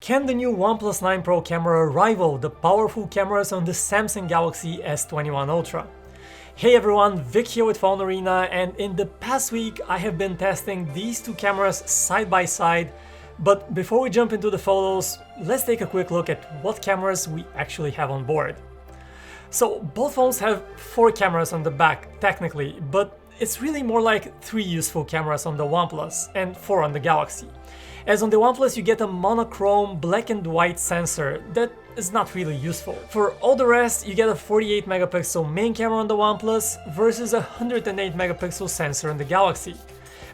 Can the new OnePlus 9 Pro camera rival the powerful cameras on the Samsung Galaxy S21 Ultra? Hey everyone, Vic here with PhoneArena, and in the past week I have been testing these two cameras side by side. But before we jump into the photos, let's take a quick look at what cameras we actually have on board. So both phones have 4 cameras on the back technically, but it's really more like 3 useful cameras on the OnePlus and 4 on the Galaxy. As on the OnePlus you get a monochrome black and white sensor that is not really useful. For all the rest you get a 48 megapixel main camera on the OnePlus versus a 108 megapixel sensor on the Galaxy.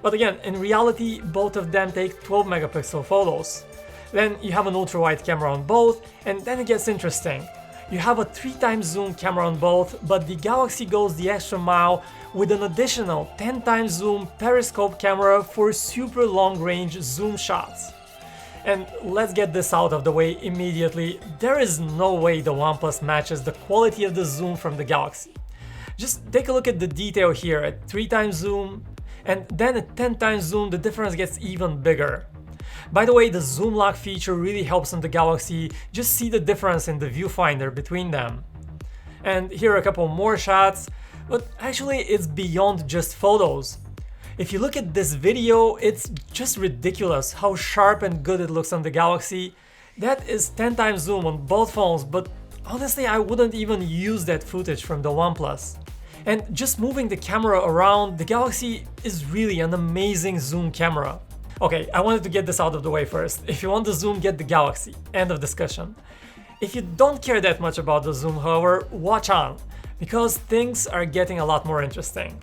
But again, in reality both of them take 12 megapixel photos. Then you have an ultrawide camera on both, and then it gets interesting. You have a 3x zoom camera on both, but the Galaxy goes the extra mile with an additional 10x zoom periscope camera for super long range zoom shots. And let's get this out of the way immediately, there is no way the OnePlus matches the quality of the zoom from the Galaxy. Just take a look at the detail here. At 3x zoom and then at 10x zoom the difference gets even bigger. By the way, the zoom lock feature really helps on the Galaxy, just see the difference in the viewfinder between them. And here are a couple more shots, but actually it's beyond just photos. If you look at this video, it's just ridiculous how sharp and good it looks on the Galaxy. That is 10x zoom on both phones, but honestly I wouldn't even use that footage from the OnePlus. And just moving the camera around, the Galaxy is really an amazing zoom camera. Okay, I wanted to get this out of the way first. If you want the zoom, get the Galaxy. End of discussion. If you don't care that much about the zoom, however, watch on, because things are getting a lot more interesting.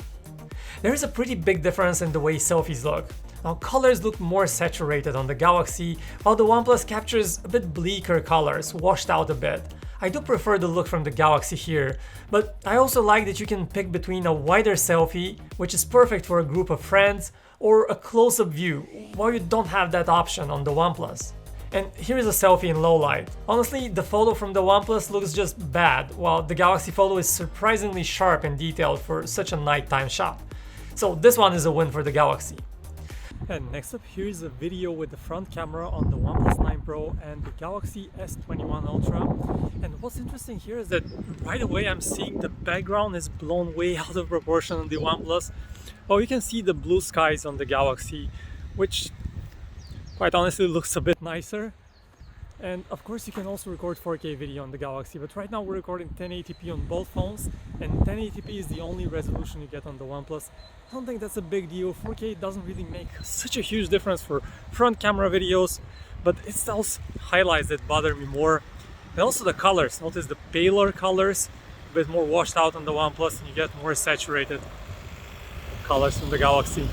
There is a pretty big difference in the way selfies look. Now, colors look more saturated on the Galaxy, while the OnePlus captures a bit bleaker colors, washed out a bit. I do prefer the look from the Galaxy here, but I also like that you can pick between a wider selfie, which is perfect for a group of friends, or a close-up view, while you don't have that option on the OnePlus. And here is a selfie in low light. Honestly, the photo from the OnePlus looks just bad, while the Galaxy photo is surprisingly sharp and detailed for such a nighttime shot. So this one is a win for the Galaxy. And next up, here is a video with the front camera on the OnePlus 9 Pro and the Galaxy S21 Ultra. And what's interesting here is that right away I'm seeing the background is blown way out of proportion on the OnePlus. Well, you can see the blue skies on the Galaxy, which quite honestly looks a bit nicer. And of course you can also record 4K video on the Galaxy, but right now we're recording 1080p on both phones, and 1080p is the only resolution you get on the OnePlus. I don't think that's a big deal. 4K doesn't really make such a huge difference for front camera videos, but it's those highlights that bother me more. And also the colors. Notice the paler colors, a bit more washed out on the OnePlus, and you get more saturated colors from the Galaxy.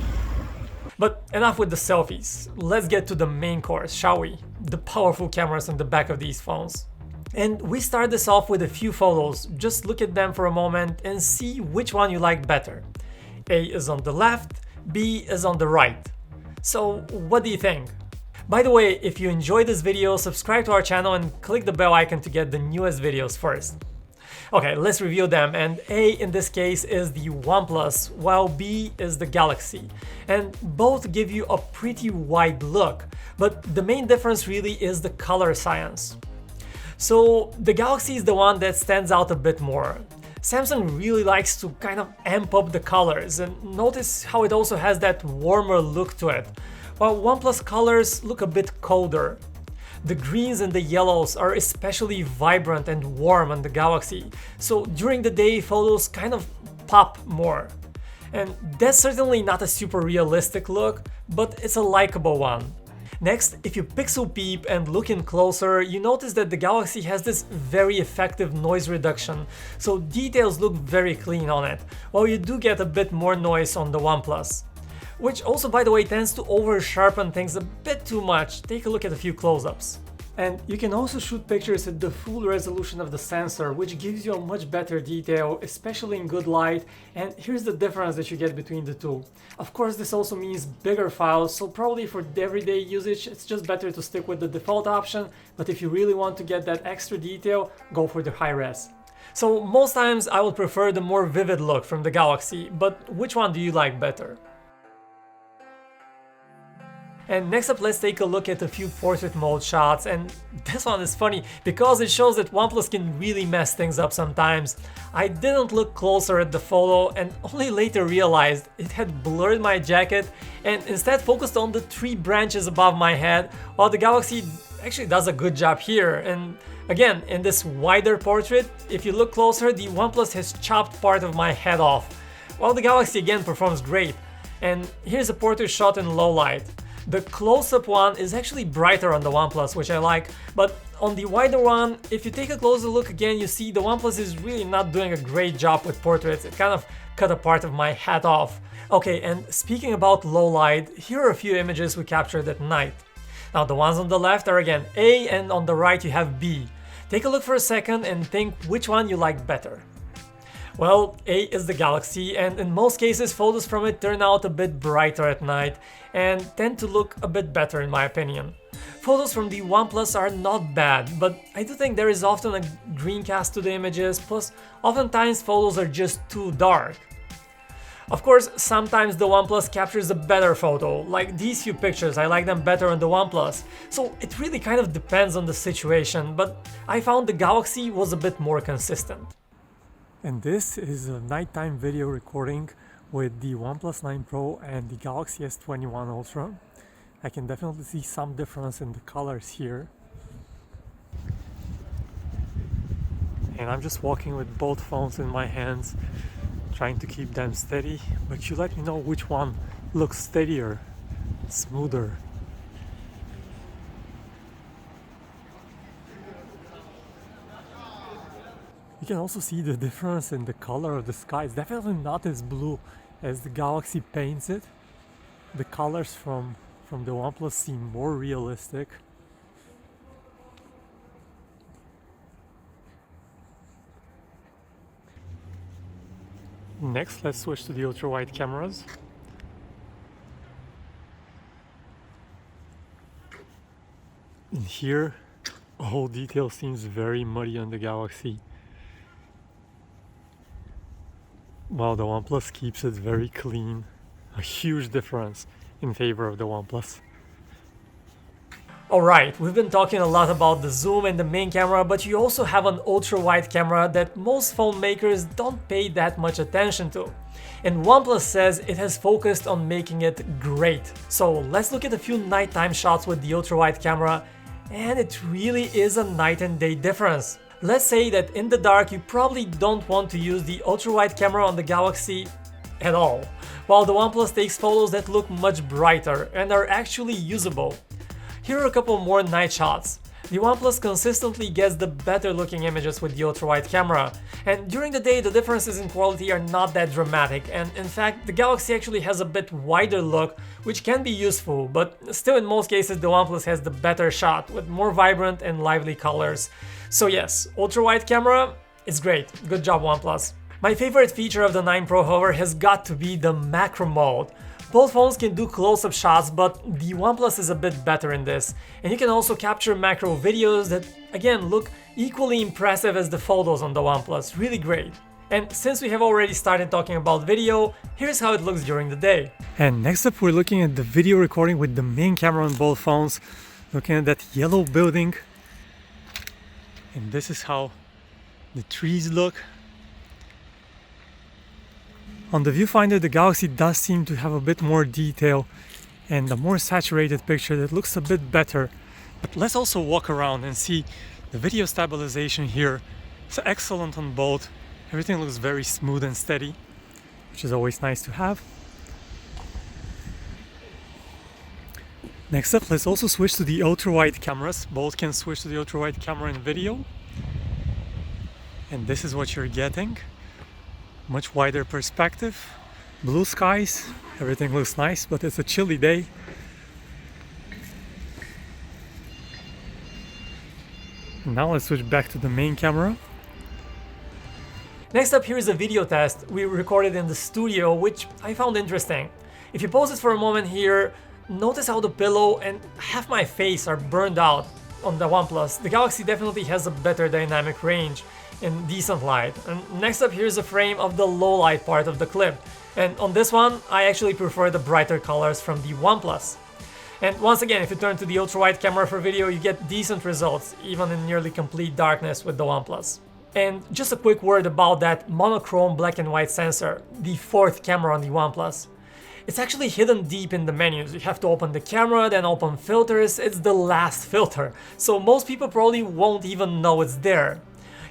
But enough with the selfies. Let's get to the main course, shall we? The powerful cameras on the back of these phones. And we start this off with a few photos. Just look at them for a moment and see which one you like better. A is on the left, B is on the right. So what do you think? By the way, if you enjoyed this video, subscribe to our channel and click the bell icon to get the newest videos first. Okay, let's review them, and A in this case is the OnePlus, while B is the Galaxy. And both give you a pretty wide look, but the main difference really is the color science. So the Galaxy is the one that stands out a bit more. Samsung really likes to kind of amp up the colors, and notice how it also has that warmer look to it, while OnePlus colors look a bit colder. The greens and the yellows are especially vibrant and warm on the Galaxy, so during the day photos kind of pop more. And that's certainly not a super realistic look, but it's a likable one. Next, if you pixel peep and look in closer, you notice that the Galaxy has this very effective noise reduction, so details look very clean on it, while you do get a bit more noise on the OnePlus. Which also, by the way, tends to over-sharpen things a bit too much. Take a look at a few close-ups. And you can also shoot pictures at the full resolution of the sensor, which gives you a much better detail, especially in good light, and here's the difference that you get between the two. Of course, this also means bigger files, so probably for everyday usage it's just better to stick with the default option, but if you really want to get that extra detail, go for the high res. So most times I would prefer the more vivid look from the Galaxy, but which one do you like better? And next up, let's take a look at a few portrait mode shots, and this one is funny because it shows that OnePlus can really mess things up sometimes. I didn't look closer at the photo and only later realized it had blurred my jacket and instead focused on the tree branches above my head, while the Galaxy actually does a good job here. And again, in this wider portrait, if you look closer, the OnePlus has chopped part of my head off, while the Galaxy again performs great. And here's a portrait shot in low light. The close-up one is actually brighter on the OnePlus, which I like, but on the wider one, if you take a closer look again, you see the OnePlus is really not doing a great job with portraits. It kind of cut a part of my head off. Okay, and speaking about low light, here are a few images we captured at night. Now the ones on the left are again A, and on the right you have B. Take a look for a second and think which one you like better. Well, A is the Galaxy, and in most cases photos from it turn out a bit brighter at night and tend to look a bit better in my opinion. Photos from the OnePlus are not bad, but I do think there is often a green cast to the images, plus oftentimes photos are just too dark. Of course, sometimes the OnePlus captures a better photo, like these few pictures, I like them better on the OnePlus, so it really kind of depends on the situation, but I found the Galaxy was a bit more consistent. And this is a nighttime video recording with the OnePlus 9 Pro and the Galaxy S21 Ultra. I can definitely see some difference in the colors here. And I'm just walking with both phones in my hands, trying to keep them steady, but you let me know which one looks steadier, smoother. You can also see the difference in the color of the sky. It's definitely not as blue as the Galaxy paints it. The colors from the OnePlus seem more realistic. Next, let's switch to the ultra-wide cameras. In here, all detail seems very muddy on the Galaxy, while the OnePlus keeps it very clean. A huge difference in favor of the OnePlus. Alright, we've been talking a lot about the zoom and the main camera, but you also have an ultra-wide camera that most phone makers don't pay that much attention to. And OnePlus says it has focused on making it great. So let's look at a few nighttime shots with the ultra-wide camera, and it really is a night and day difference. Let's say that in the dark you probably don't want to use the ultra-wide camera on the Galaxy at all, while the OnePlus takes photos that look much brighter and are actually usable. Here are a couple more night shots. The OnePlus consistently gets the better looking images with the ultra-wide camera, and during the day the differences in quality are not that dramatic, and in fact the Galaxy actually has a bit wider look, which can be useful, but still in most cases the OnePlus has the better shot with more vibrant and lively colors. So yes, ultra-wide camera is great, good job OnePlus. My favorite feature of the 9 Pro however has got to be the macro mode. Both phones can do close-up shots, but the OnePlus is a bit better in this, and you can also capture macro videos that again look equally impressive as the photos on the OnePlus, really great. And since we have already started talking about video, here's how it looks during the day. And next up we're looking at the video recording with the main camera on both phones, looking at that yellow building, and this is how the trees look. On the viewfinder, the Galaxy does seem to have a bit more detail and a more saturated picture that looks a bit better. But let's also walk around and see the video stabilization here. It's excellent on both. Everything looks very smooth and steady, which is always nice to have. Next up, let's also switch to the ultra-wide cameras. Both can switch to the ultra-wide camera in video. And this is what you're getting. Much wider perspective, blue skies, everything looks nice, but it's a chilly day. Now let's switch back to the main camera. Next up, here is a video test we recorded in the studio, which I found interesting. If you pause it for a moment here, notice how the pillow and half my face are burned out on the OnePlus. The Galaxy definitely has a better dynamic range in decent light. And next up, here's a frame of the low light part of the clip. And on this one, I actually prefer the brighter colors from the OnePlus. And once again, if you turn to the ultrawide camera for video, you get decent results, even in nearly complete darkness with the OnePlus. And just a quick word about that monochrome black and white sensor, the fourth camera on the OnePlus. It's actually hidden deep in the menus. You have to open the camera, then open filters. It's the last filter, so most people probably won't even know it's there.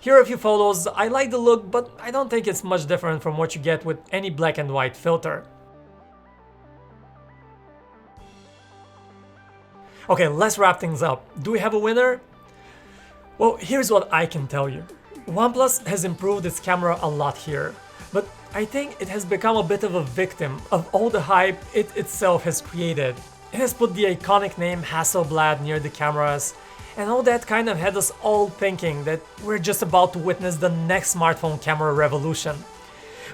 Here are a few photos. I like the look, but I don't think it's much different from what you get with any black and white filter. Okay, let's wrap things up. Do we have a winner? Well, here's what I can tell you. OnePlus has improved its camera a lot here, but I think it has become a bit of a victim of all the hype it itself has created. It has put the iconic name Hasselblad near the cameras, and all that kind of had us all thinking that we're just about to witness the next smartphone camera revolution.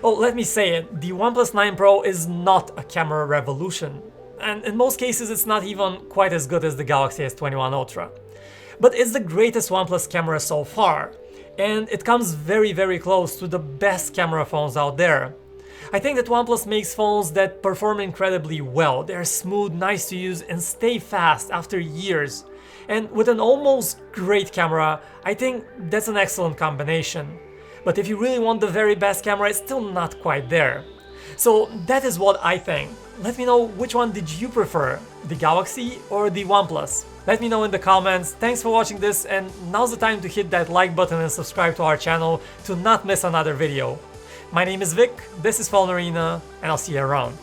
Well, let me say it, the OnePlus 9 Pro is not a camera revolution, and in most cases it's not even quite as good as the Galaxy S21 Ultra. But it's the greatest OnePlus camera so far, and it comes very close to the best camera phones out there. I think that OnePlus makes phones that perform incredibly well. They're smooth, nice to use, and stay fast after years. And with an almost great camera, I think that's an excellent combination. But if you really want the very best camera, it's still not quite there. So that is what I think. Let me know, which one did you prefer, the Galaxy or the OnePlus? Let me know in the comments. Thanks for watching this, and now's the time to hit that like button and subscribe to our channel to not miss another video. My name is Vic, this is PhoneArena, and I'll see you around.